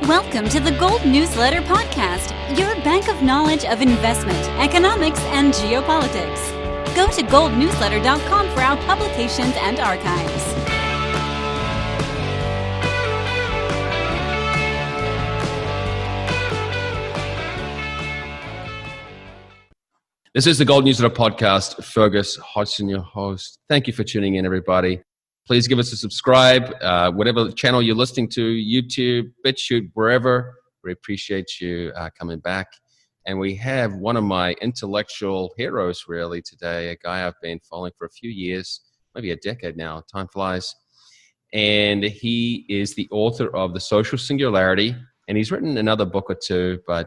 Welcome to the Gold Newsletter Podcast, your bank of knowledge of investment, economics, and geopolitics. Go to goldnewsletter.com for our publications and archives. This is the Gold Newsletter Podcast. Fergus Hodgson, your host. Thank you for tuning in, everybody. Please give us a subscribe, whatever channel you're listening to, YouTube, BitChute, wherever. We appreciate you coming back. And we have one of my intellectual heroes, really, today, a guy I've been following for a few years, maybe a decade now. Time flies. And he is the author of The Social Singularity, and he's written another book or two, but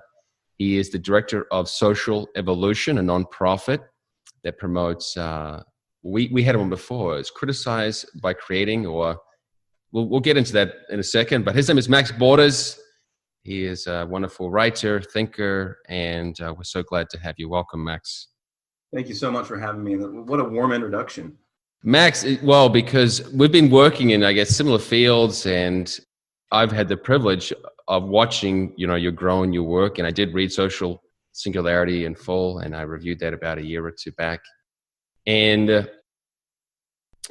he is the director of Social Evolution, a nonprofit that promotes we had him on before. It's criticized by creating, or we'll get into that in a second. But his name is Max Borders. He is a wonderful writer, thinker, and we're so glad to have you. Welcome, Max. Thank you so much for having me. What a warm introduction. Max, well, because we've been working in, I guess, similar fields, and I've had the privilege of watching, you grow in your work. And I did read Social Singularity in full, and I reviewed that about a year or two back. And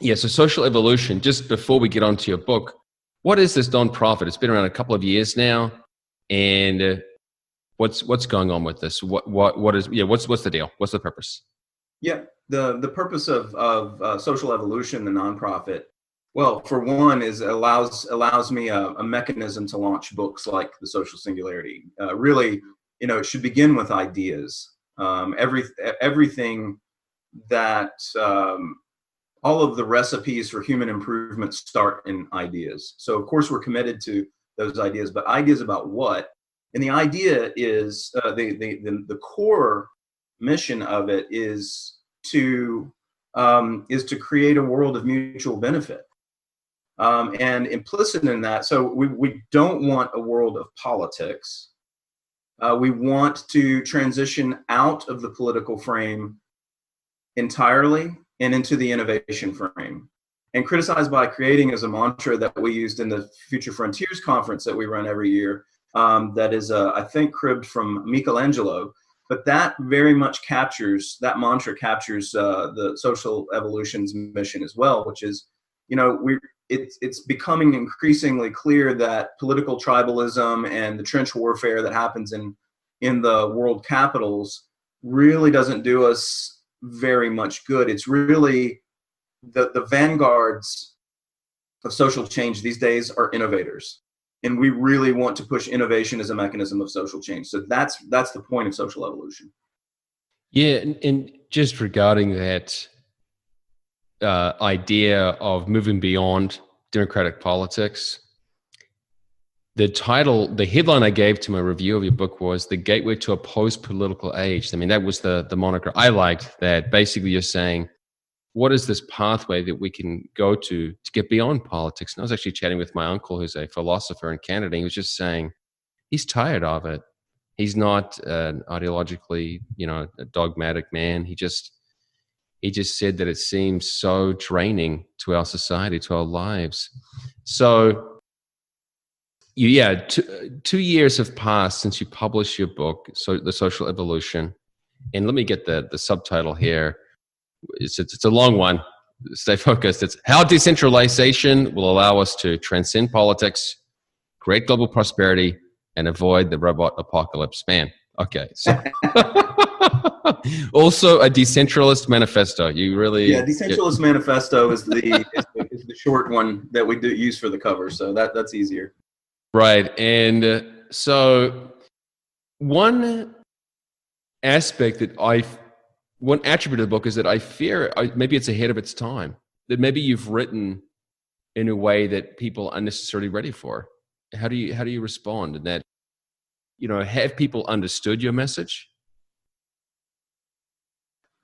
so Social Evolution, just before we get onto your book, what is this nonprofit? It's been around a couple of years now. And what's going on with this? What's the deal? What's the purpose? Yeah, the purpose of Social Evolution, the nonprofit, well, for one, is allows me a mechanism to launch books like The Social Singularity. Really, it should begin with ideas. Everything that all of the recipes for human improvement start in ideas. So, of course, we're committed to those ideas, but ideas about what? And the idea is the core mission of it is to create a world of mutual benefit. And implicit in that, so we don't want a world of politics. We want to transition out of the political frame entirely and into the innovation frame. And criticized by creating is a mantra that we used in the Future Frontiers conference that we run every year. That is, I think, cribbed from Michelangelo. But that very much that mantra captures the Social Evolution's mission as well, which is, it's becoming increasingly clear that political tribalism and the trench warfare that happens in the world capitals really doesn't do us very much good. It's really the vanguards of social change these days are innovators. And we really want to push innovation as a mechanism of social change. So that's the point of Social Evolution. Yeah, and just regarding that idea of moving beyond democratic politics, the headline I gave to my review of your book was "The Gateway to a Post-Political Age." I mean, that was the moniker I liked. That basically you're saying, what is this pathway that we can go to get beyond politics? And I was actually chatting with my uncle, who's a philosopher in Canada. He was just saying he's tired of it. He's not an ideologically, a dogmatic man. He just said that it seems so draining to our society, to our lives. So, 2 years have passed since you published your book, so The Social Evolution. And let me get the subtitle here. It's a long one. Stay focused. It's How Decentralization Will Allow Us to Transcend Politics, Create Global Prosperity, and Avoid the Robot Apocalypse. Man, okay. So also a decentralist manifesto. Decentralist manifesto is the short one that we do use for the cover. So that's easier. Right. And so one attribute of the book is that I fear maybe it's ahead of its time, that maybe you've written in a way that people aren't necessarily ready for. How do you respond? And that, have people understood your message?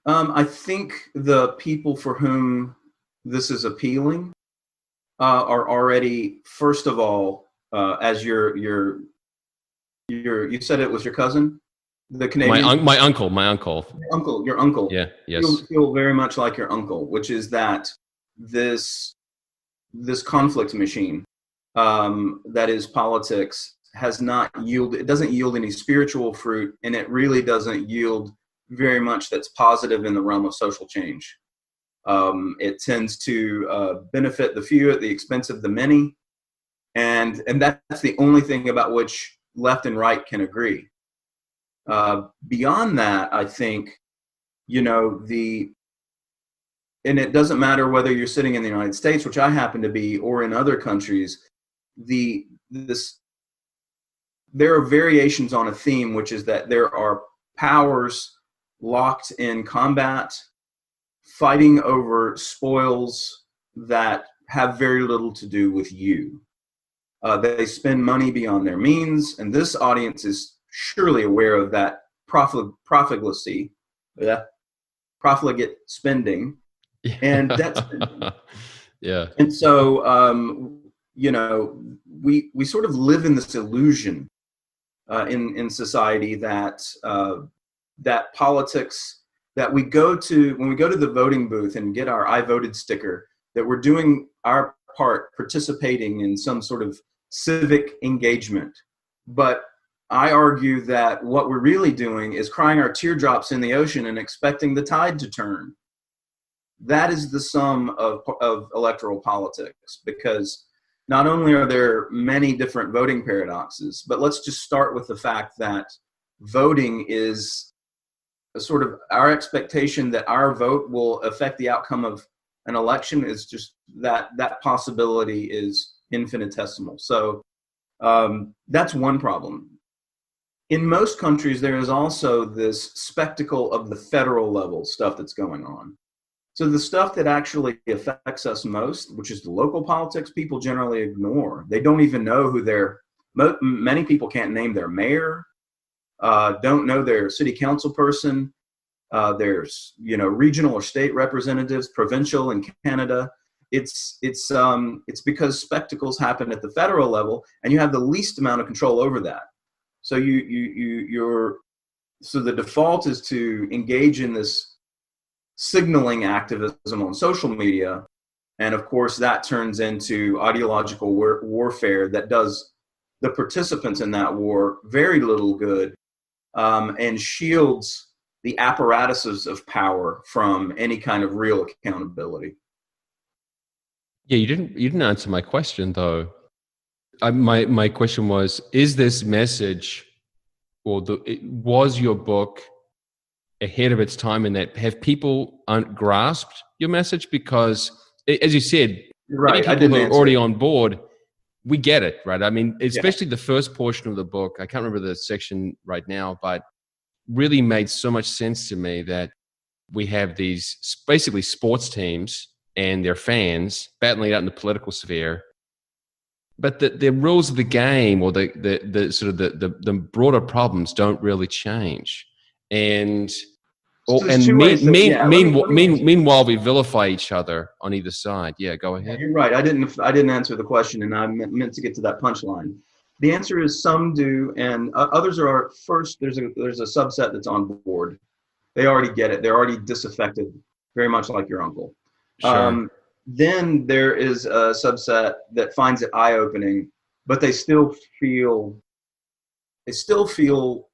I think the people for whom this is appealing are already, first of all, as you said it was your cousin, the Canadian. My uncle. Your uncle. Yeah. Yes. Feel very much like your uncle, which is that this conflict machine that is politics has not yielded, it doesn't yield any spiritual fruit, and it really doesn't yield very much that's positive in the realm of social change. It tends to benefit the few at the expense of the many, and that's the only thing about which left and right can agree. Beyond that, I think, and it doesn't matter whether you're sitting in the United States, which I happen to be, or in other countries, there are variations on a theme, which is that there are powers locked in combat, fighting over spoils that have very little to do with you. They spend money beyond their means, and this audience is surely aware of that profligate spending, and that's yeah. And so we sort of live in this illusion in society that that politics, that when we go to the voting booth and get our "I voted" sticker, that we're doing our part, participating in some sort of civic engagement. But I argue that what we're really doing is crying our teardrops in the ocean and expecting the tide to turn. That is the sum of electoral politics, because not only are there many different voting paradoxes, but let's just start with the fact that voting is a sort of our expectation that our vote will affect the outcome of an election is just that possibility is infinitesimal. So that's one problem. In most countries, there is also this spectacle of the federal level stuff that's going on. So the stuff that actually affects us most, which is the local politics, people generally ignore. They don't even know who many people can't name their mayor, don't know their city council person. There's, regional or state representatives, provincial in Canada. It's because spectacles happen at the federal level, and you have the least amount of control over that. So so the default is to engage in this signaling activism on social media, and of course that turns into ideological warfare that does the participants in that war very little good, and shields the apparatuses of power from any kind of real accountability. Yeah, you didn't answer my question though. My question was: is this message, was your book ahead of its time in that have people grasped your message? Because, as you said, right, many people who are already on board, we get it, right? I mean, especially the first portion of the book, I can't remember the section right now, but really made so much sense to me that we have these basically sports teams and their fans battling it out in the political sphere, but the rules of the game, or the sort of the broader problems don't really change. And meanwhile, we vilify each other on either side. Yeah, go ahead. You're right. I didn't answer the question, and I meant to get to that punchline. The answer is some do, and others are first. There's a subset that's on board. They already get it. They're already disaffected, very much like your uncle. Sure. Then there is a subset that finds it eye-opening, but they still feel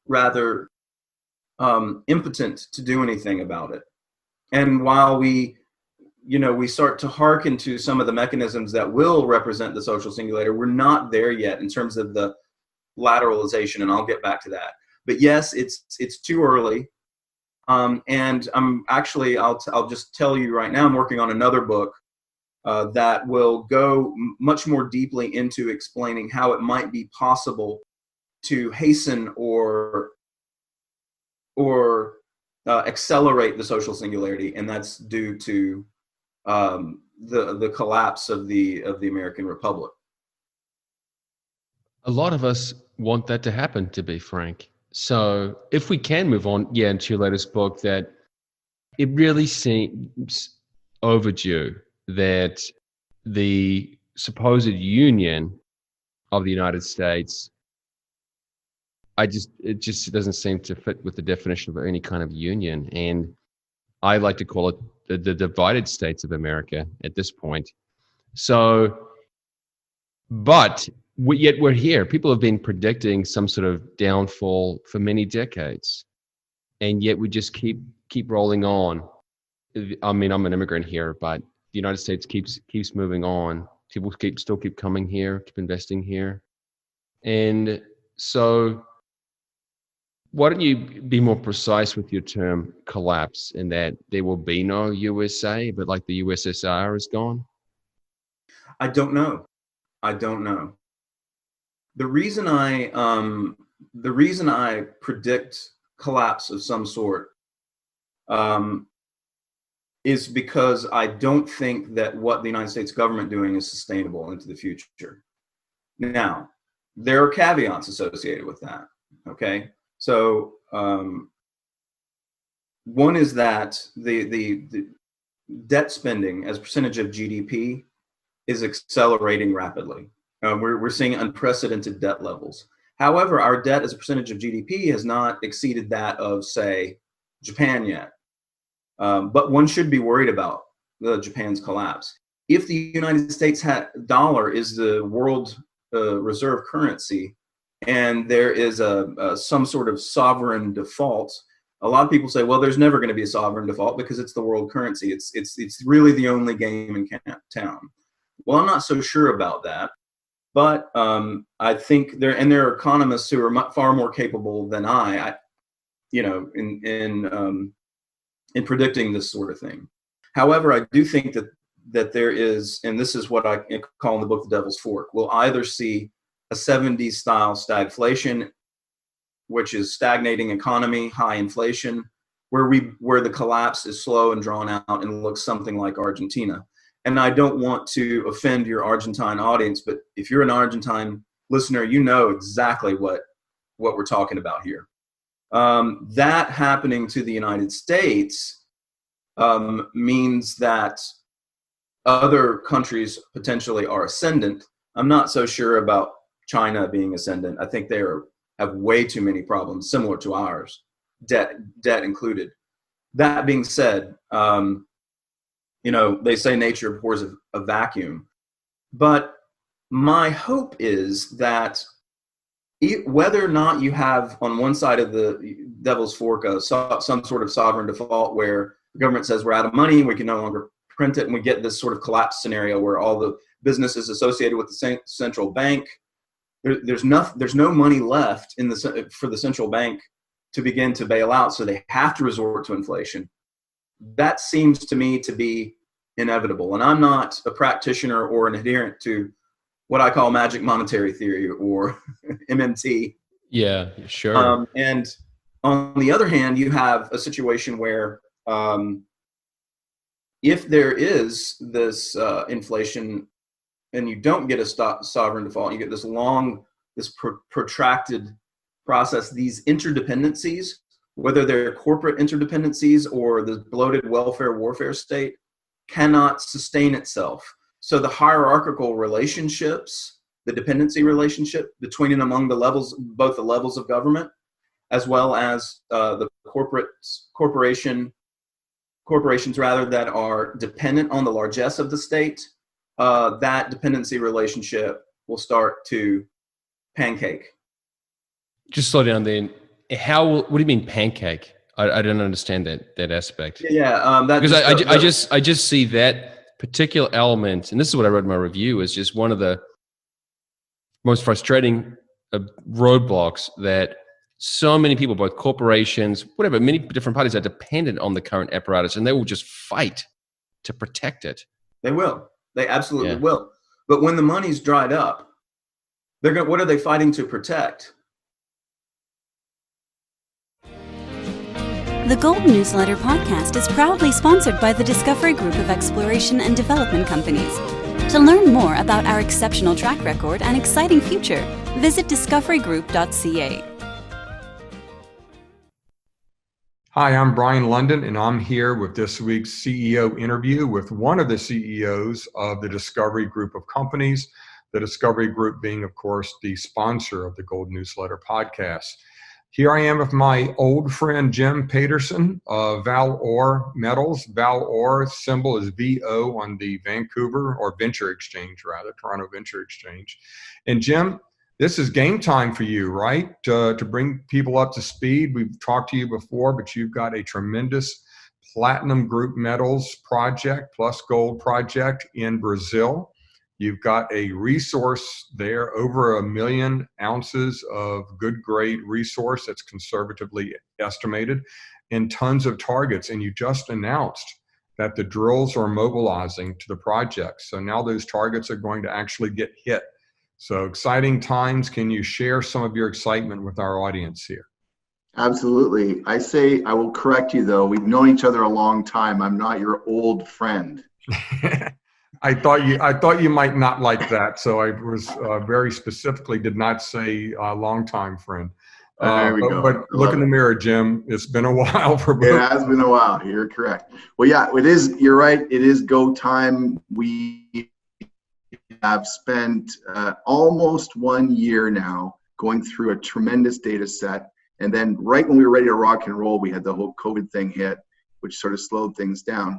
rather impotent to do anything about it. And while we start to hearken to some of the mechanisms that will represent the social singulator, we're not there yet in terms of the lateralization, and I'll get back to that. But yes, it's too early. And I'll just tell you right now, I'm working on another book that will go much more deeply into explaining how it might be possible to hasten or accelerate the social singularity, and that's due to the collapse of the American Republic. A lot of us want that to happen, to be frank. So if we can move on, into your latest book, that it really seems overdue that the supposed union of the United States, it just doesn't seem to fit with the definition of any kind of union. And I like to call it the divided states of America at this point. So, but Yet we're here. People have been predicting some sort of downfall for many decades, and yet we just keep rolling on. I mean, I'm an immigrant here, but the United States keeps moving on. People still keep coming here, keep investing here, and so why don't you be more precise with your term collapse, in that there will be no USA, but like the USSR is gone? I don't know. The reason I predict collapse of some sort is because I don't think that what the United States government doing is sustainable into the future. Now, there are caveats associated with that. Okay, so one is that the debt spending as a percentage of GDP is accelerating rapidly. We're seeing unprecedented debt levels. However, our debt as a percentage of GDP has not exceeded that of, say, Japan yet. But one should be worried about Japan's collapse. If the United States dollar is the world reserve currency, and there is some sort of sovereign default, a lot of people say, well, there's never going to be a sovereign default because it's the world currency. It's really the only game in town. Well, I'm not so sure about that. But I think there are economists who are far more capable than in predicting this sort of thing. However, I do think that there is, and this is what I call in the book the Devil's Fork. We'll either see a 70s style stagflation, which is stagnating economy, high inflation, where the collapse is slow and drawn out and looks something like Argentina. And I don't want to offend your Argentine audience, but if you're an Argentine listener, you know exactly what we're talking about here. That happening to the United States means that other countries potentially are ascendant. I'm not so sure about China being ascendant. I think they have way too many problems similar to ours, debt included. That being said, they say nature abhors a vacuum, but my hope is that whether or not you have on one side of the Devil's Fork some sort of sovereign default where the government says we're out of money, we can no longer print it, and we get this sort of collapse scenario where all the businesses associated with the central bank, there's no money left for the central bank to begin to bail out, so they have to resort to inflation. That seems to me to be inevitable. And I'm not a practitioner or an adherent to what I call magic monetary theory or MMT. Yeah, sure. And on the other hand, you have a situation where if there is this inflation and you don't get a sovereign default, you get this protracted process, these interdependencies, whether they're corporate interdependencies or the bloated welfare warfare state, cannot sustain itself. So the hierarchical relationships, the dependency relationship between and among both the levels of government, as well as the corporations that are dependent on the largesse of the state, that dependency relationship will start to pancake. Just slow down then. What do you mean pancake? I don't understand that aspect. Yeah, because I just see that particular element, and this is what I wrote in my review, is just one of the most frustrating roadblocks that so many people, both corporations, whatever, many different parties are dependent on the current apparatus, and they will just fight to protect it. They will. They absolutely will. But when the money's dried up, what are they fighting to protect? The Gold Newsletter podcast is proudly sponsored by the Discovery Group of Exploration and Development Companies. To learn more about our exceptional track record and exciting future, visit discoverygroup.ca. Hi, I'm Brian London, and I'm here with this week's CEO interview with one of the CEOs of the Discovery Group of Companies, the Discovery Group being, of course, the sponsor of the Gold Newsletter podcast. Here I am with my old friend Jim Paterson of ValOre Metals. ValOre symbol is VO on the Vancouver, or Venture Exchange rather, Toronto Venture Exchange. And Jim, this is game time for you, right? To bring people up to speed. We've talked to you before, but you've got a tremendous platinum group metals project plus gold project in Brazil. You've got a resource there, over 1 million ounces of good grade resource that's conservatively estimated, and tons of targets. And you just announced that the drills are mobilizing to the project. So now those targets are going to actually get hit. So exciting times. Can you share some of your excitement with our audience here? Absolutely. I will correct you though. We've known each other a long time. I'm not your old friend. I thought you might not like that, so I was very specifically did not say longtime friend. There we go. But look in the mirror, Jim. It's been a while for both. It has been a while. You're correct. Well, yeah, it is. You're right. It is go time. We have spent almost 1 year now going through a tremendous data set, and then right when we were ready to rock and roll, we had the whole COVID thing hit, which sort of slowed things down.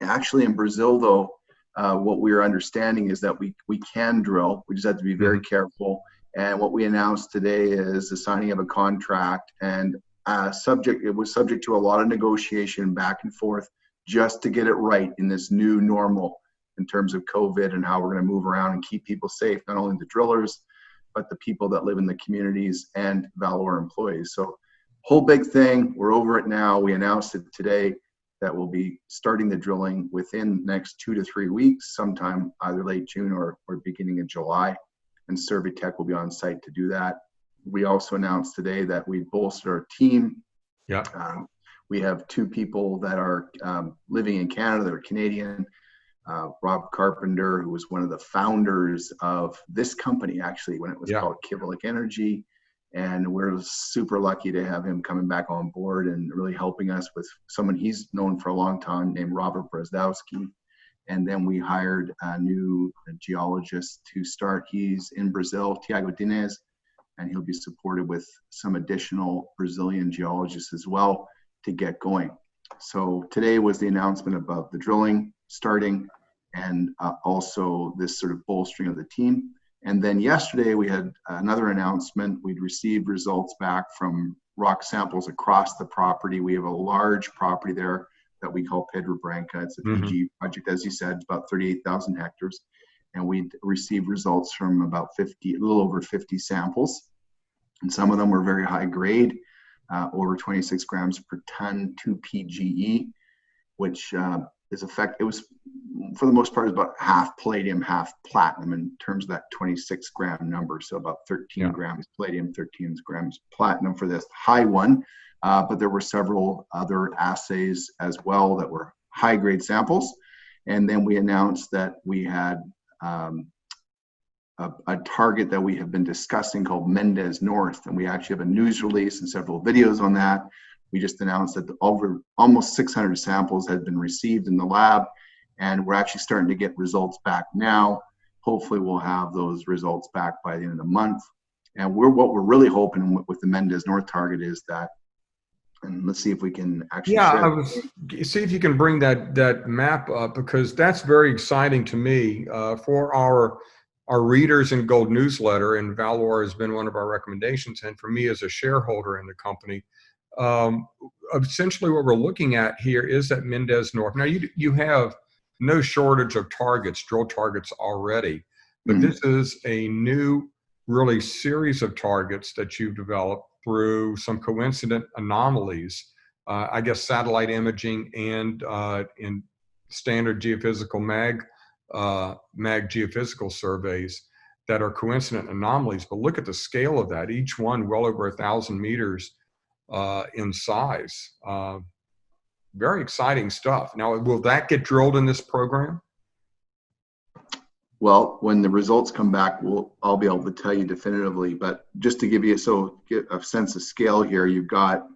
Actually, in Brazil, though. What we are understanding is that we can drill. We just have to be very careful. And what we announced today is the signing of a contract, and it was subject to a lot of negotiation back and forth just to get it right in this new normal in terms of COVID and how we're going to move around and keep people safe, not only the drillers, but the people that live in the communities and ValOre employees. So whole big thing. We're over it now. We announced it today that we'll be starting the drilling within the next 2 to 3 weeks, sometime either late June or beginning of July. And 𝗀𝗶𝘁𝗃 will be on site to do that. We also announced today that we bolstered our team. Yeah. We have 2 people that are living in Canada that are Canadian. Rob Carpenter, who was one of the founders of this company, actually, when it was called 𝗀𝗂𝗍𝗁 Energy. And we're super lucky to have him coming back on board and really helping us with someone he's known for a long time named 𝗵𝗶𝘁𝗶𝗆. And then we hired a new geologist to start. He's in Brazil, 𝗂𝗽𝗓 Diniz, and he'll be supported with some additional Brazilian geologists as well to get going. So today was the announcement about the drilling starting and also this sort of bolstering of the team. And then yesterday we had another announcement. We'd received results back from rock samples across the property. We have a large property there that we call 𝗵𝗶𝘁𝗃. It's a PG project, as you said, about 38,000 hectares. And we received results from about a little over 50 samples. And some of them were very high grade, over 26 grams per ton, 2 PGE, which it was, for the most part, is about half palladium, half platinum in terms of that 26 gram number. So about 13 grams palladium, 13 grams platinum for this high one. But there were several other assays as well that were high grade samples. And then we announced that we had a target that we have been discussing called Mendes North. And we actually have a news release and several videos on that. We just announced that over almost 600 samples had been received in the lab, and we're actually starting to get results back now. Hopefully we'll have those results back by the end of the month. And what we're really hoping with the Mendes North target is that, and let's see if we can actually see if you can bring that map up, because that's very exciting to me for our readers in Gold Newsletter, and ValOre has been one of our recommendations, and for me as a shareholder in the company. Essentially what we're looking at here is that Mendes North. Now you have no shortage of targets, drill targets already, but this is a new really series of targets that you've developed through some coincident anomalies, I guess satellite imaging and in standard geophysical mag geophysical surveys that are coincident anomalies. But look at the scale of that, each one well over 1,000 meters in size. Very exciting stuff. Now, will that get drilled in this program? Well, when the results come back, I'll be able to tell you definitively. But just to give you get a sense of scale here, you've got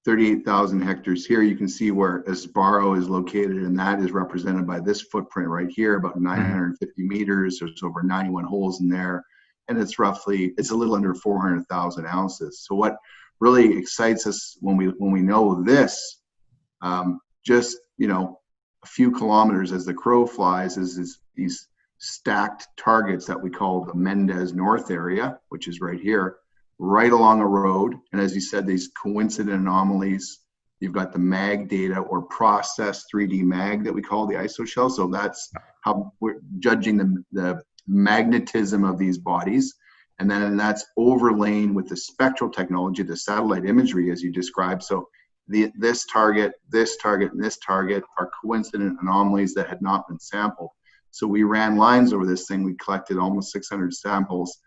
38,000 hectares here. You can see where 𝗵𝗶𝘁𝗃 is located, and that is represented by this footprint right here, about 950 meters. There's over 91 holes in there, and it's a little under 400,000 ounces. So what really excites us when we know this, just, you know, a few kilometers as the crow flies is these stacked targets that we call the Mendez North area, which is right here, right along a road. And as you said, these coincident anomalies, you've got the mag data or processed 3D mag that we call the isoshell. So that's how we're judging the magnetism of these bodies. And then that's overlain with the spectral technology, the satellite imagery, as you described. So this target, and this target are coincident anomalies that had not been sampled. So we ran lines over this thing. We collected almost 600 samples,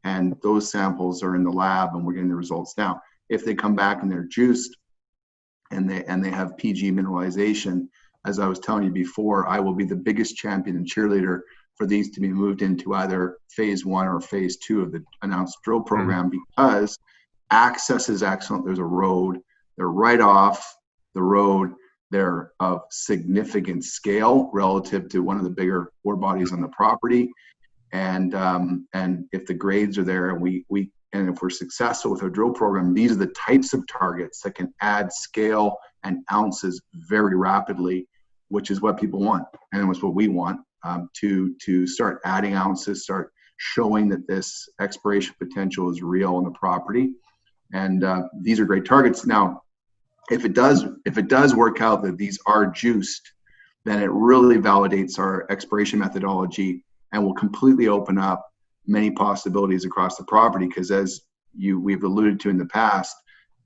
and those samples are in the lab, and we're getting the results now. If they come back and they're juiced, and they have PG mineralization, as I was telling you before, I will be the biggest champion and cheerleader for these to be moved into either phase 1 or phase 2 of the announced drill program, because access is excellent. There's a road. They're right off the road. They're of significant scale relative to one of the bigger ore bodies on the property. And if the grades are there, and if we're successful with our drill program, these are the types of targets that can add scale and ounces very rapidly, which is what people want, and it's what we want, to start adding ounces, start showing that this exploration potential is real on the property. And these are great targets. Now, if it does work out that these are juiced, then it really validates our exploration methodology and will completely open up many possibilities across the property. Because as we've alluded to in the past,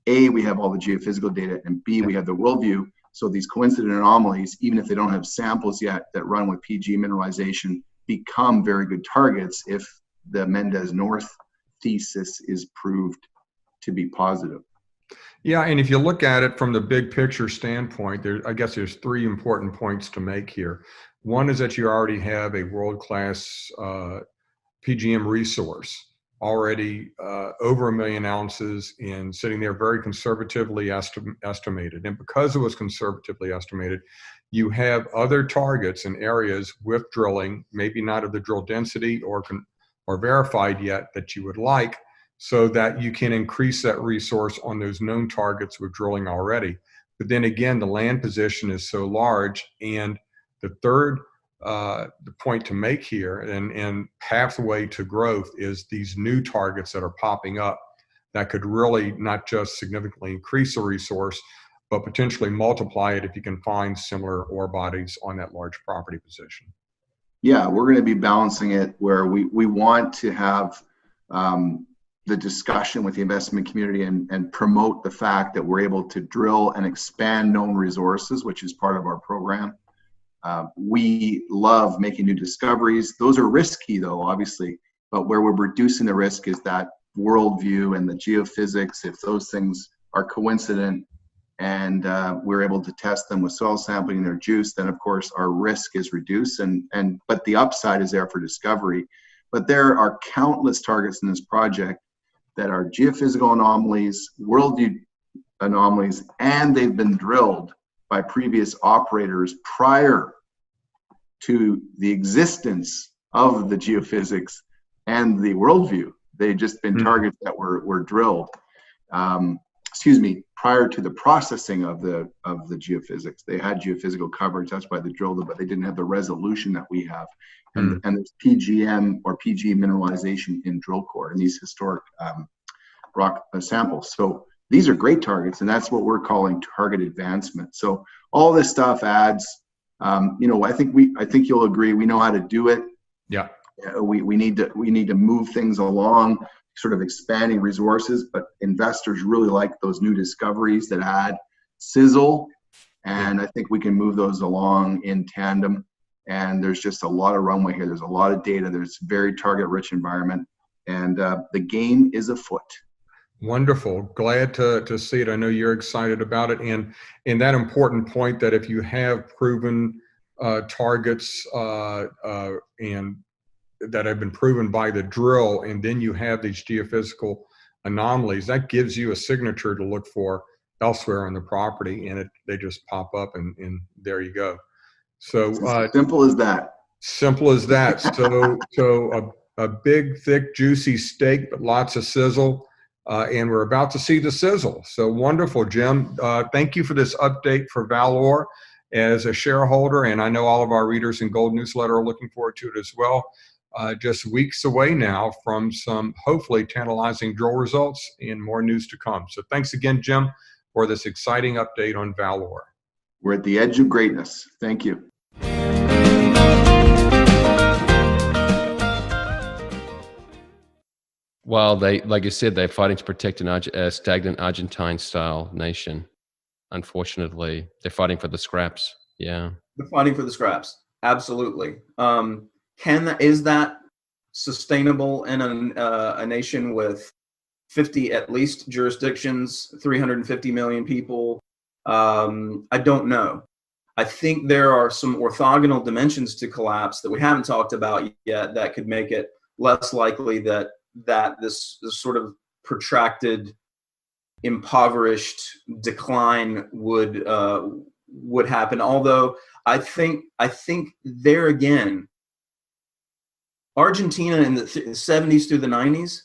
A, we have all the geophysical data, and B, we have the worldview. So these coincident anomalies, even if they don't have samples yet that run with PG mineralization, become very good targets if the Mendez North thesis is proved to be positive. Yeah, and if you look at it from the big picture standpoint, I guess there's 3 important points to make here. One is that you already have a world-class PGM resource, already over 1 million ounces and sitting there very conservatively estimated. And because it was conservatively estimated, you have other targets and areas with drilling, maybe not of the drill density or verified yet that you would like, so that you can increase that resource on those known targets with drilling already. But then again, the land position is so large. And the third the point to make here and pathway to growth is these new targets that are popping up that could really not just significantly increase the resource, but potentially multiply it if you can find similar ore bodies on that large property position. Yeah, we're going to be balancing it where we want to have the discussion with the investment community and promote the fact that we're able to drill and expand known resources, which is part of our program. We love making new discoveries. Those are risky though, obviously, but where we're reducing the risk is that worldview and the geophysics. If those things are coincident and we're able to test them with soil sampling and their juice, then of course our risk is reduced, but the upside is there for discovery. But there are countless targets in this project that are geophysical anomalies, worldview anomalies, and they've been drilled by previous operators prior to the existence of the geophysics and the worldview. They've just been targets that were drilled, prior to the processing of the geophysics. They had geophysical coverage, that's why they drilled it, but they didn't have the resolution that we have. And there's PGM or PG mineralization in drill core in these historic rock samples. So these are great targets, and that's what we're calling target advancement. So all this stuff adds, I think you'll agree, we know how to do it. Yeah. We need to move things along, sort of expanding resources, but investors really like those new discoveries that add sizzle, and I think we can move those along in tandem. And there's just a lot of runway here. There's a lot of data. There's very target-rich environment, and the game is afoot. Wonderful. Glad to see it. I know you're excited about it. And that important point that if you have proven targets and that have been proven by the drill, and then you have these geophysical anomalies, that gives you a signature to look for elsewhere on the property, and they just pop up, and there you go. So simple as that. Simple as that. So a big, thick, juicy steak, but lots of sizzle. and we're about to see the sizzle. So wonderful, Jim. Thank you for this update for ValOre as a shareholder, and I know all of our readers in Gold Newsletter are looking forward to it as well. Just weeks away now from some hopefully tantalizing drill results and more news to come. So thanks again, Jim, for this exciting update on ValOre. We're at the edge of greatness. Thank you. Well, like you said, they're fighting to protect a stagnant Argentine-style nation. Unfortunately, they're fighting for the scraps. Yeah, they're fighting for the scraps. Absolutely. Is that sustainable in a nation with 50 at least jurisdictions, 350 million people? I don't know. I think there are some orthogonal dimensions to collapse that we haven't talked about yet that could make it less likely that this sort of protracted, impoverished decline would happen. Although I think there again, Argentina in the 70s through the 90s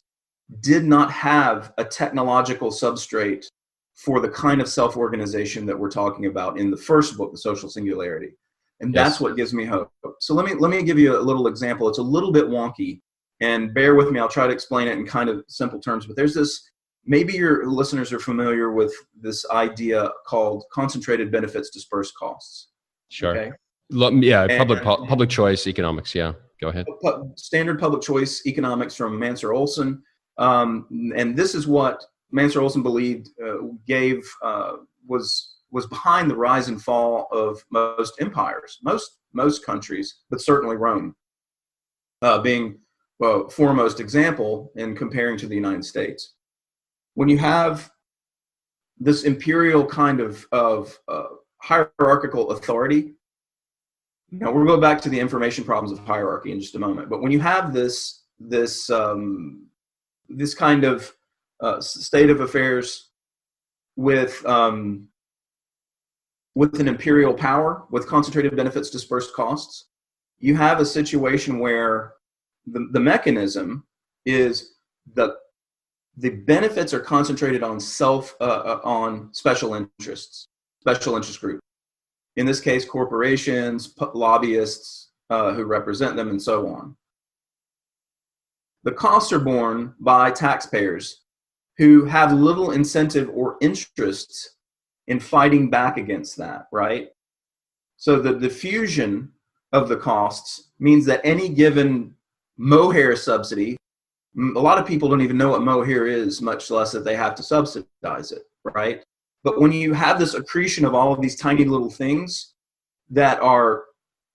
did not have a technological substrate for the kind of self-organization that we're talking about in the first book, The Social Singularity. And that's what gives me hope. So let me give you a little example. It's a little bit wonky, and bear with me. I'll try to explain it in kind of simple terms. But there's this, maybe your listeners are familiar with this idea called concentrated benefits, dispersed costs. Sure. Okay? Yeah, public choice economics. Yeah, go ahead. Standard public choice economics from 𝗵𝘁𝘁𝗃𝗀. And this is what 𝗵𝘁𝘁𝘁𝗃𝗀 believed was behind the rise and fall of most empires, most countries, but certainly Rome being foremost example in comparing to the United States. When you have this imperial kind of hierarchical authority, now we'll go back to the information problems of hierarchy in just a moment. But when you have this kind of state of affairs with an imperial power, with concentrated benefits, dispersed costs, you have a situation where the mechanism is the benefits are concentrated on on special interest groups. In this case, corporations, lobbyists who represent them, and so on. The costs are borne by taxpayers who have little incentive or interest in fighting back against that, right? So the diffusion of the costs means that any given mohair subsidy, a lot of people don't even know what mohair is, much less that they have to subsidize it, right? But when you have this accretion of all of these tiny little things that are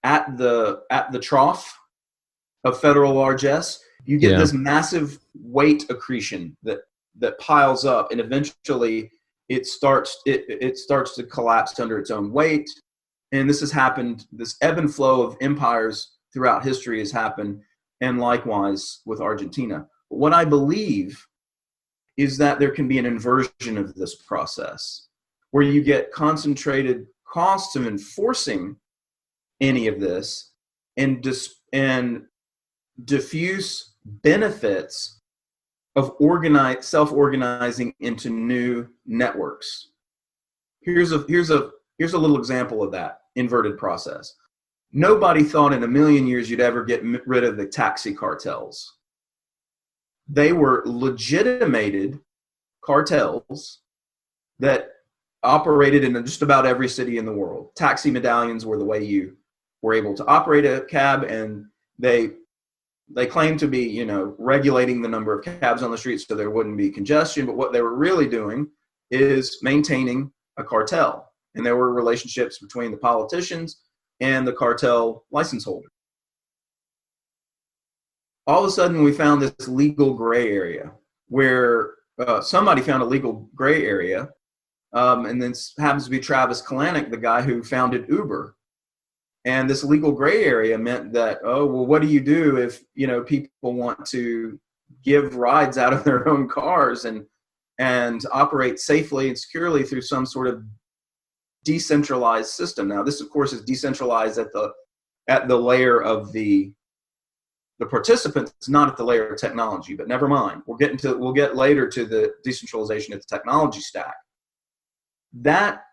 at the trough of federal largesse, you get this massive weight accretion that piles up, and eventually it starts to collapse under its own weight. And this has happened, this ebb and flow of empires throughout history has happened, and likewise with Argentina. But what I believe is that there can be an inversion of this process where you get concentrated costs of enforcing any of this and diffuse benefits of self-organizing into new networks. Here's a little example of that inverted process. Nobody thought in a million years you'd ever get rid of the taxi cartels. They were legitimated cartels that operated in just about every city in the world. Taxi medallions were the way you were able to operate a cab, and they claimed to be, regulating the number of cabs on the streets so there wouldn't be congestion. But what they were really doing is maintaining a cartel. And there were relationships between the politicians and the cartel license holder. All of a sudden, we found this legal gray area where somebody found a legal gray area, and then happens to be Travis Kalanick, the guy who founded Uber. And this legal gray area meant that, what do you do if people want to give rides out of their own cars and operate safely and securely through some sort of decentralized system? Now, this, of course, is decentralized at the layer of the The participants not at the layer of technology, but never mind. We'll get later to the decentralization at the technology stack. That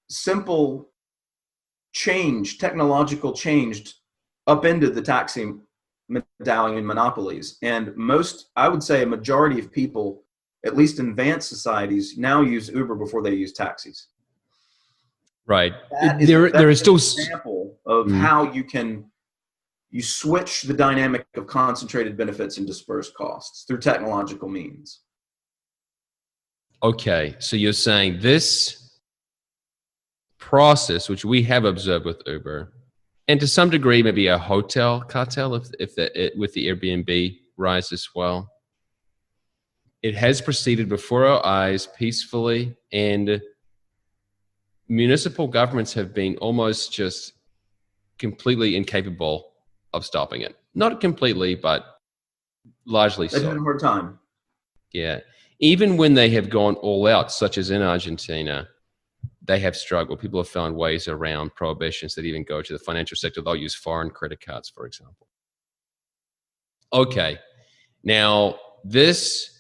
simple change, technological change, upended the taxi medallion monopolies. And I would say a majority of people, at least in advanced societies, now use Uber before they use taxis. Right. There is still an example of how you switch the dynamic of concentrated benefits and dispersed costs through technological means. Okay, so you're saying this process, which we have observed with Uber, and to some degree maybe a hotel cartel, with the Airbnb rise as well, it has proceeded before our eyes peacefully, and municipal governments have been almost just completely incapable of stopping it. Not completely, but largely so. They've had a hard time. Yeah. Even when they have gone all out, such as in Argentina, they have struggled. People have found ways around prohibitions that even go to the financial sector. They'll use foreign credit cards, for example. Okay. Now, this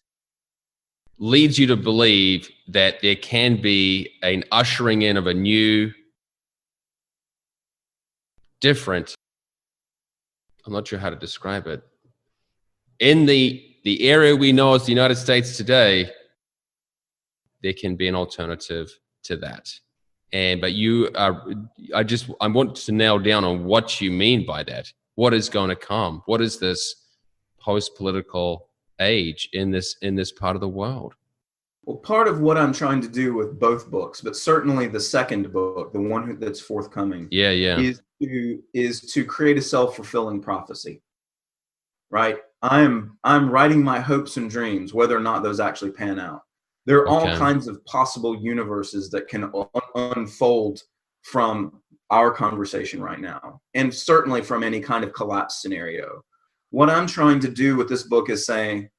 leads you to believe that there can be an ushering in of a new, different, I'm not sure how to describe it. In the area we know as the United States today, there can be an alternative to that. But I want to nail down on what you mean by that. What is going to come? What is this post-political age in this part of the world? Well, part of what I'm trying to do with both books, but certainly the second book, the one that's forthcoming, is to create a self-fulfilling prophecy. Right? I'm writing my hopes and dreams, whether or not those actually pan out. There are all kinds of possible universes that can unfold from our conversation right now, and certainly from any kind of collapse scenario. What I'm trying to do with this book is to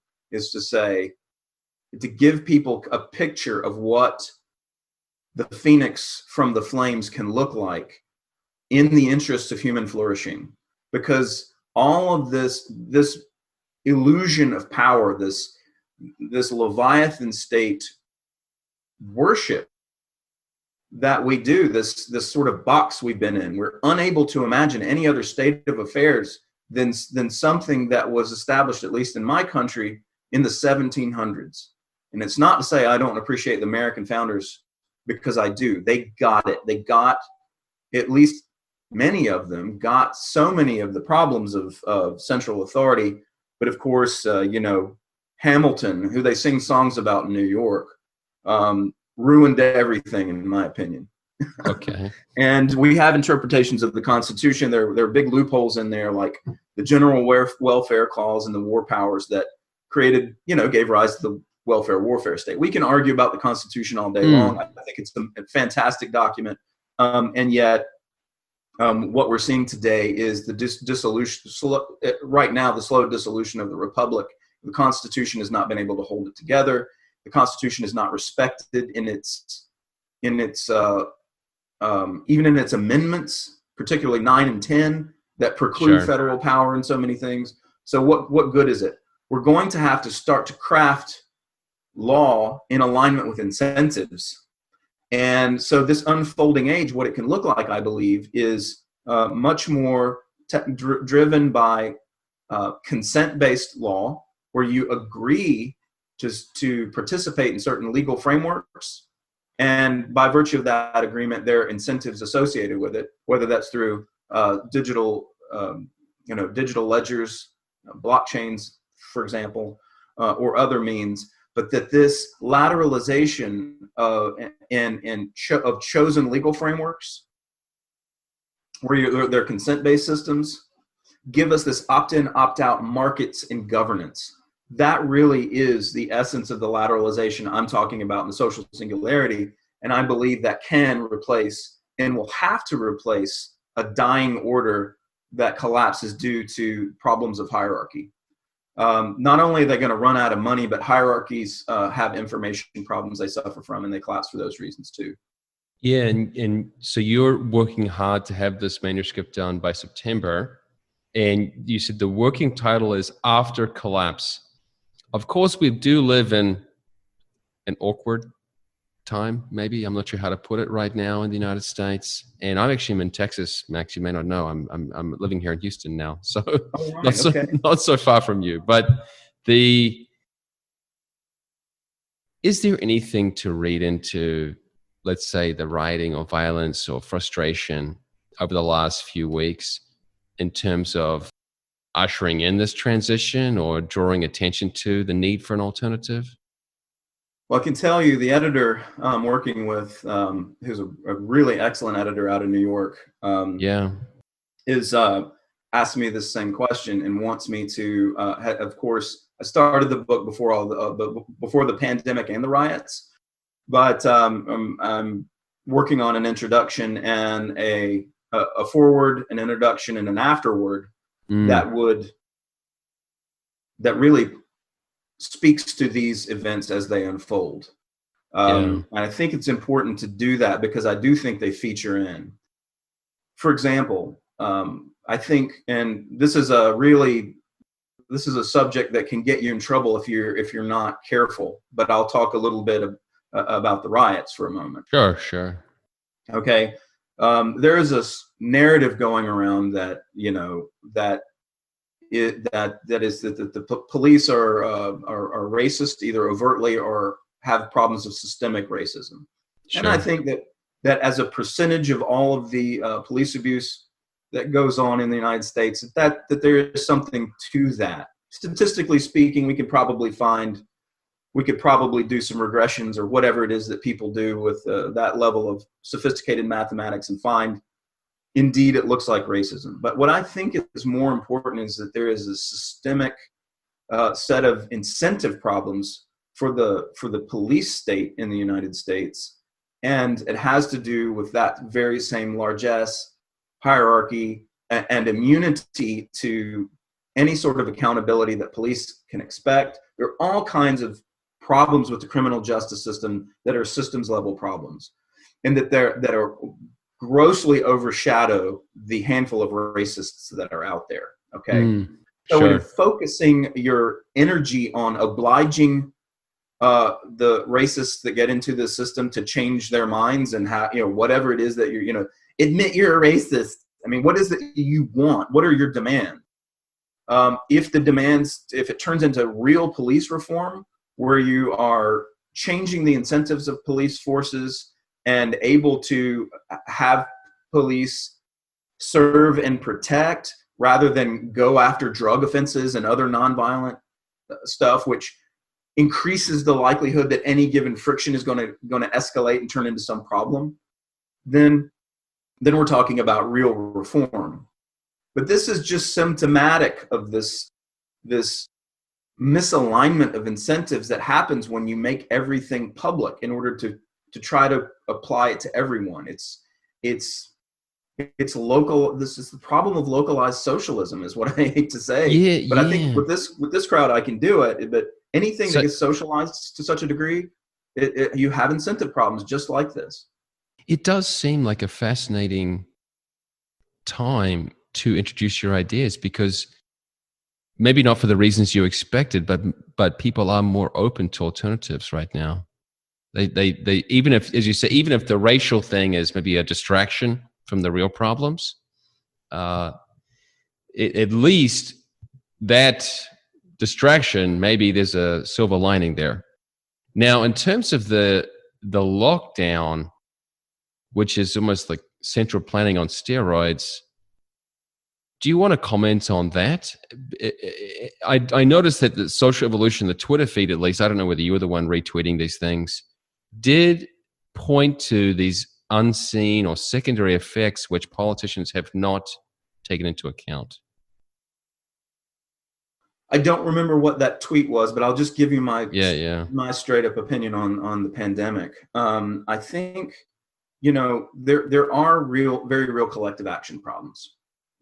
give people a picture of what the phoenix from the flames can look like in the interests of human flourishing. Because all of this illusion of power, this Leviathan state worship that we do, this sort of box we've been in, we're unable to imagine any other state of affairs than something that was established, at least in my country, in the 1700s. And it's not to say I don't appreciate the American founders, because I do. They got it. They got, at least many of them, got so many of the problems of central authority. But of course, Hamilton, who they sing songs about in New York, ruined everything, in my opinion. Okay. And we have interpretations of the Constitution. There are big loopholes in there, like the general welfare clause and the war powers that created, gave rise to the welfare warfare state. We can argue about the Constitution all day long. I think it's a fantastic document. And yet, what we're seeing today is the dissolution, right now, the slow dissolution of the Republic. The Constitution has not been able to hold it together. The Constitution is not respected in its even in its amendments, particularly 9 and 10, that preclude federal power in so many things. So what good is it? We're going to have to start to craft law in alignment with incentives. And so this unfolding age, what it can look like, I believe, is much more driven by consent-based law, where you agree to participate in certain legal frameworks. And by virtue of that agreement, there are incentives associated with it, whether that's through digital ledgers, blockchains, for example, or other means. But that this lateralization of chosen legal frameworks, where they're consent-based systems, give us this opt-in, opt-out markets in governance. That really is the essence of the lateralization I'm talking about in the social singularity. And I believe that can replace, and will have to replace, a dying order that collapses due to problems of hierarchy. Not only are they going to run out of money, but hierarchies have information problems they suffer from, and they collapse for those reasons too. Yeah, and so you're working hard to have this manuscript done by September. And you said the working title is After Collapse. Of course, we do live in an awkward time, maybe. I'm not sure how to put it right now in the United States. And I'm actually in Texas. Max, you may not know. I'm living here in Houston now. So Right, not so far from you. But is there anything to read into, let's say, the rioting or violence or frustration over the last few weeks in terms of ushering in this transition or drawing attention to the need for an alternative? Well, I can tell you the editor I'm working with, who's a really excellent editor out of New York, is asked me this same question and wants me to, of course, I started the book before before the pandemic and the riots, but I'm working on an introduction and a foreword, an introduction, and an afterword that really speaks to these events as they unfold. And I think it's important to do that because I do think they feature in. For example, I think, and this is a subject that can get you in trouble if you're not careful, but I'll talk a little bit about the riots for a moment. Sure. Okay. There is a narrative going around that, that the police are racist, either overtly or have problems of systemic racism. Sure. And I think that as a percentage of all of the police abuse that goes on in the United States, that there is something to that. Statistically speaking, we could probably do some regressions or whatever it is that people do with that level of sophisticated mathematics and find, indeed, it looks like racism. But what I think is more important is that there is a systemic set of incentive problems for the police state in the United States. And it has to do with that very same largesse, hierarchy, and immunity to any sort of accountability that police can expect. There are all kinds of problems with the criminal justice system that are systems level problems, and that are grossly overshadow the handful of racists that are out there. Okay. So when you're focusing your energy on obliging the racists that get into the system to change their minds and how, whatever it is that admit you're a racist. I mean, what is it you want? What are your demands? If it turns into real police reform, where you are changing the incentives of police forces and able to have police serve and protect rather than go after drug offenses and other nonviolent stuff, which increases the likelihood that any given friction is going to escalate and turn into some problem, then we're talking about real reform. But this is just symptomatic of this misalignment of incentives that happens when you make everything public in order to try to apply it to everyone. It's local. This is the problem of localized socialism, is what I hate to say. But I think with this crowd, I can do it. But anything that gets socialized to such a degree, you have incentive problems just like this. It does seem like a fascinating time to introduce your ideas, because maybe not for the reasons you expected, but people are more open to alternatives right now. They even if, as you say, even if the racial thing is maybe a distraction from the real problems, at least that distraction, maybe there's a silver lining there. Now, in terms of the lockdown, which is almost like central planning on steroids, do you want to comment on that? I noticed that the Social Evolution, the Twitter feed at least, I don't know whether you were the one retweeting these things, did point to these unseen or secondary effects which politicians have not taken into account. I don't remember what that tweet was, but I'll just give you my straight up opinion on the pandemic. I think, there are very real collective action problems.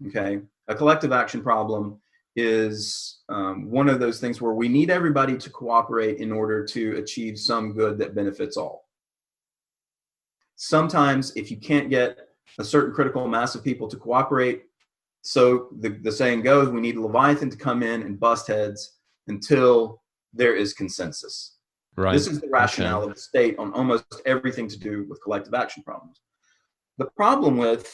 Okay. A collective action problem is one of those things where we need everybody to cooperate in order to achieve some good that benefits all. Sometimes if you can't get a certain critical mass of people to cooperate So the saying goes, we need Leviathan to come in and bust heads until there is consensus. Right. This is the rationale of the state on almost everything to do with collective action problems. The problem with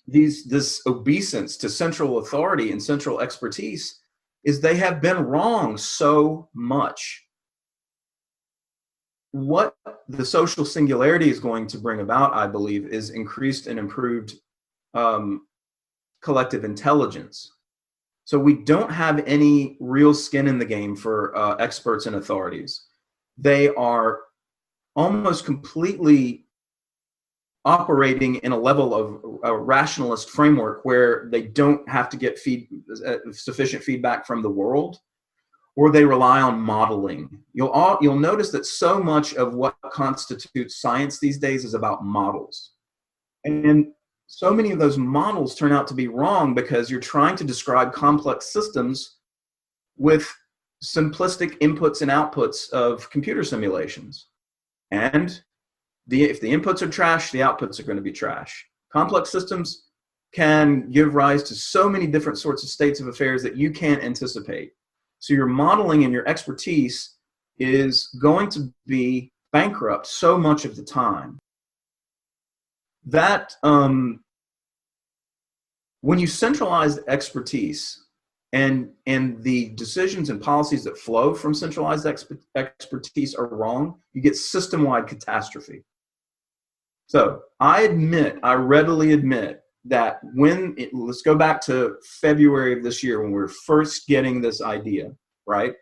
this obeisance to central authority and central expertise is they have been wrong so much. What the social singularity is going to bring about, I believe, is increased and improved collective intelligence. So we don't have any real skin in the game for experts and authorities. They are almost completely operating in a level of a rationalist framework where they don't have to get sufficient feedback from the world, or they rely on modeling. You'll notice that so much of what constitutes science these days is about models. And so many of those models turn out to be wrong because you're trying to describe complex systems with simplistic inputs and outputs of computer simulations. And if the inputs are trash, the outputs are going to be trash. Complex systems can give rise to so many different sorts of states of affairs that you can't anticipate. So your modeling and your expertise is going to be bankrupt so much of the time. That when you centralize expertise and the decisions and policies that flow from centralized expertise are wrong, you get system-wide catastrophe. So I readily admit that let's go back to February of this year when we were first getting this idea, right?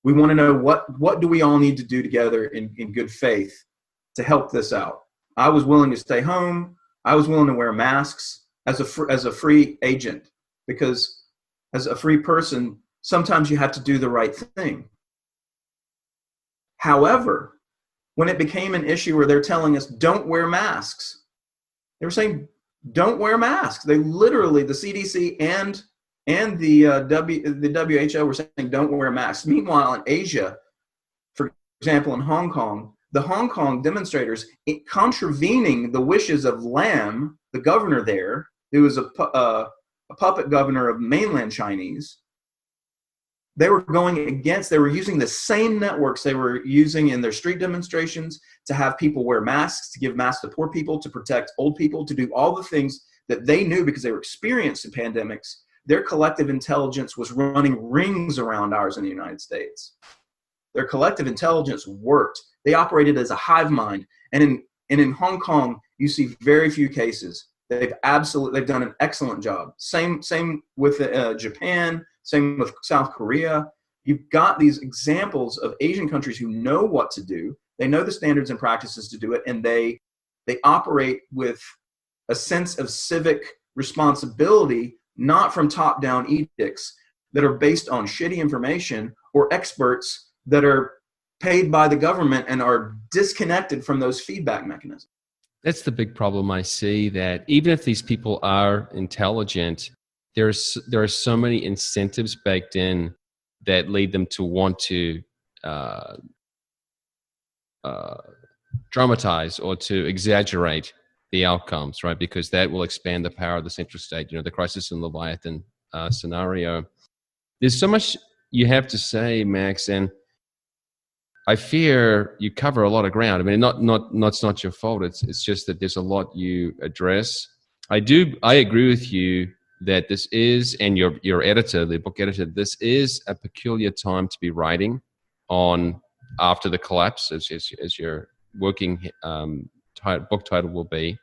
We want to know what do we all need to do together in good faith to help this out. I was willing to stay home. I was willing to wear masks as a free agent, because as a free person, sometimes you have to do the right thing. However, when it became an issue where they're telling us don't wear masks, they were saying don't wear masks. They literally, the CDC and the WHO were saying don't wear masks. Meanwhile, in Asia, for example, in Hong Kong, the Hong Kong demonstrators, contravening the wishes of Lam, the governor there, who was a puppet governor of mainland Chinese, they were using the same networks they were using in their street demonstrations to have people wear masks, to give masks to poor people, to protect old people, to do all the things that they knew because they were experienced in pandemics. Their collective intelligence was running rings around ours in the United States. Their collective intelligence worked. They operated as a hive mind. And in Hong Kong, you see very few cases. They've done an excellent job. Same with Japan, same with South Korea. You've got these examples of Asian countries who know what to do. They know the standards and practices to do it, and they operate with a sense of civic responsibility, not from top-down edicts that are based on shitty information or experts that are paid by the government and are disconnected from those feedback mechanisms. That's the big problem I see, that even if these people are intelligent, there are so many incentives baked in that lead them to want to dramatize or to exaggerate the outcomes, right? Because that will expand the power of the central state, the crisis in Leviathan scenario. There's so much you have to say, Max, and I fear you cover a lot of ground. I mean, it's not your fault. It's just that there's a lot you address. I agree with you that this is, and your editor, the book editor, this is a peculiar time to be writing on after the collapse, as your working book title will be.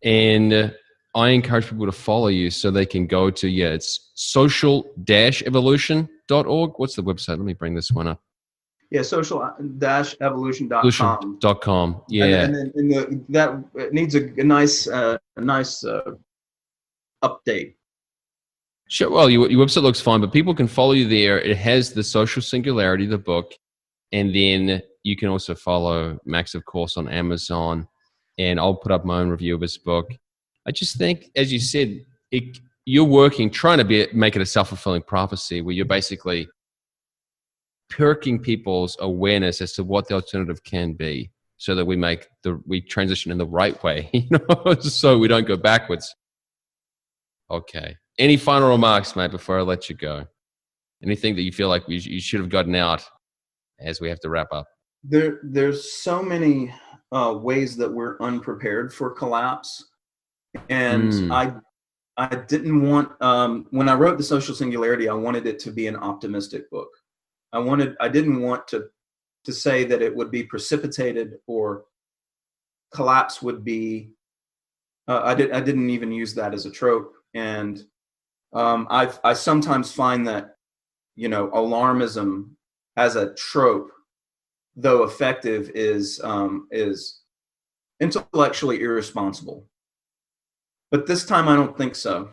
And I encourage people to follow you so they can go to, it's social-evolution.org. What's the website? Let me bring this one up. Yeah, social-evolution.com. Yeah. And then that needs a nice update. Sure. Well, your website looks fine, but people can follow you there. It has the social singularity, the book, and then you can also follow Max, of course, on Amazon, and I'll put up my own review of his book. I just think, as you said, you're trying to make it a self-fulfilling prophecy where you're basically perking people's awareness as to what the alternative can be. so that we transition in the right way, so we don't go backwards. Okay. Any final remarks, mate, before I let you go? Anything that you feel like you should have gotten out as we have to wrap up? There's so many ways that we're unprepared for collapse. And I didn't want, when I wrote The Social Singularity, I wanted it to be an optimistic book. I didn't want to say that it would be precipitated or collapse would be, I didn't even use that as a trope. And I sometimes find that, alarmism as a trope, though effective, is intellectually irresponsible. But this time, I don't think so.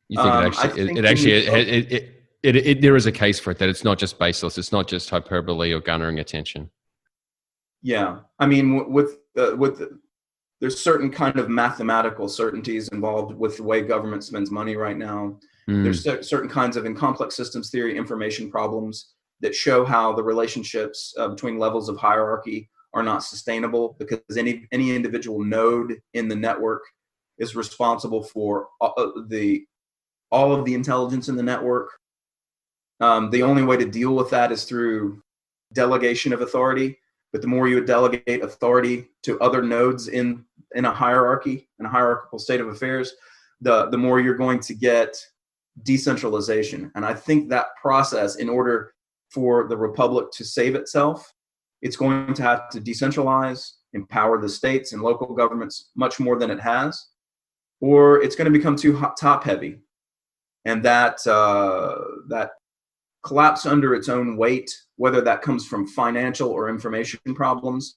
You think there is a case for it, that it's not just baseless. It's not just hyperbole or garnering attention. Yeah, I mean, there's certain kind of mathematical certainties involved with the way government spends money right now. There's certain kinds of, in complex systems theory, information problems that show how the relationships between levels of hierarchy are not sustainable, because any individual node in the network is responsible for all of the intelligence in the network. The only way to deal with that is through delegation of authority. But the more you delegate authority to other nodes in a hierarchy, in a hierarchical state of affairs, the more you're going to get decentralization. And I think that process, in order for the republic to save itself, it's going to have to decentralize, empower the states and local governments much more than it has, or it's going to become too top heavy. And that collapse under its own weight, whether that comes from financial or information problems,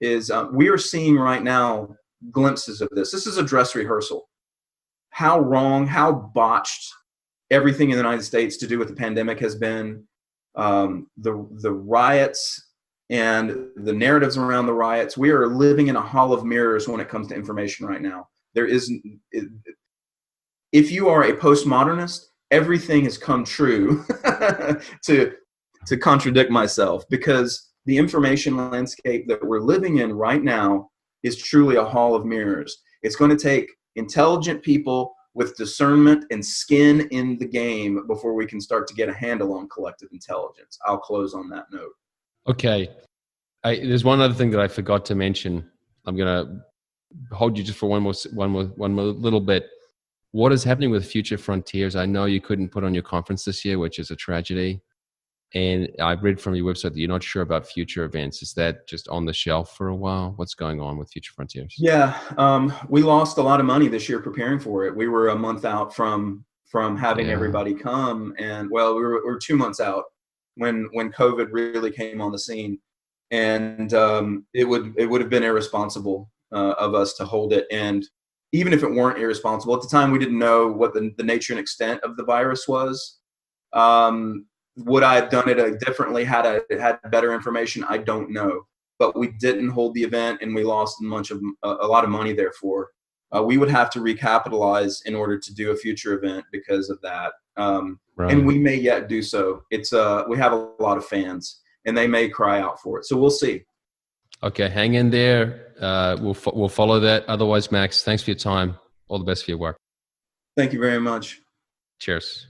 is we are seeing right now glimpses of this. This is a dress rehearsal. How wrong, how botched everything in the United States to do with the pandemic has been. The riots and the narratives around the riots. We are living in a hall of mirrors when it comes to information right now. If you are a postmodernist, everything has come true to contradict myself, because the information landscape that we're living in right now is truly a hall of mirrors. It's going to take intelligent people with discernment and skin in the game before we can start to get a handle on collective intelligence. I'll close on that note. Okay. There's one other thing that I forgot to mention. I'm going to hold you just for one more little bit. What is happening with Future Frontiers? I know you couldn't put on your conference this year, which is a tragedy. And I've read from your website that you're not sure about future events. Is that just on the shelf for a while? What's going on with Future Frontiers? Yeah, we lost a lot of money this year preparing for it. We were a month out from having everybody come, and we were 2 months out when COVID really came on the scene, and it would have been irresponsible of us to hold it. And even if it weren't irresponsible, at the time we didn't know what the nature and extent of the virus was. Would I have done it differently had I had better information? I don't know. But we didn't hold the event, and we lost a lot of money. Therefore, we would have to recapitalize in order to do a future event because of that. Right. And we may yet do so. We have a lot of fans, and they may cry out for it. So we'll see. Okay, hang in there. We'll follow that. Otherwise, Max, thanks for your time. All the best for your work. Thank you very much. Cheers.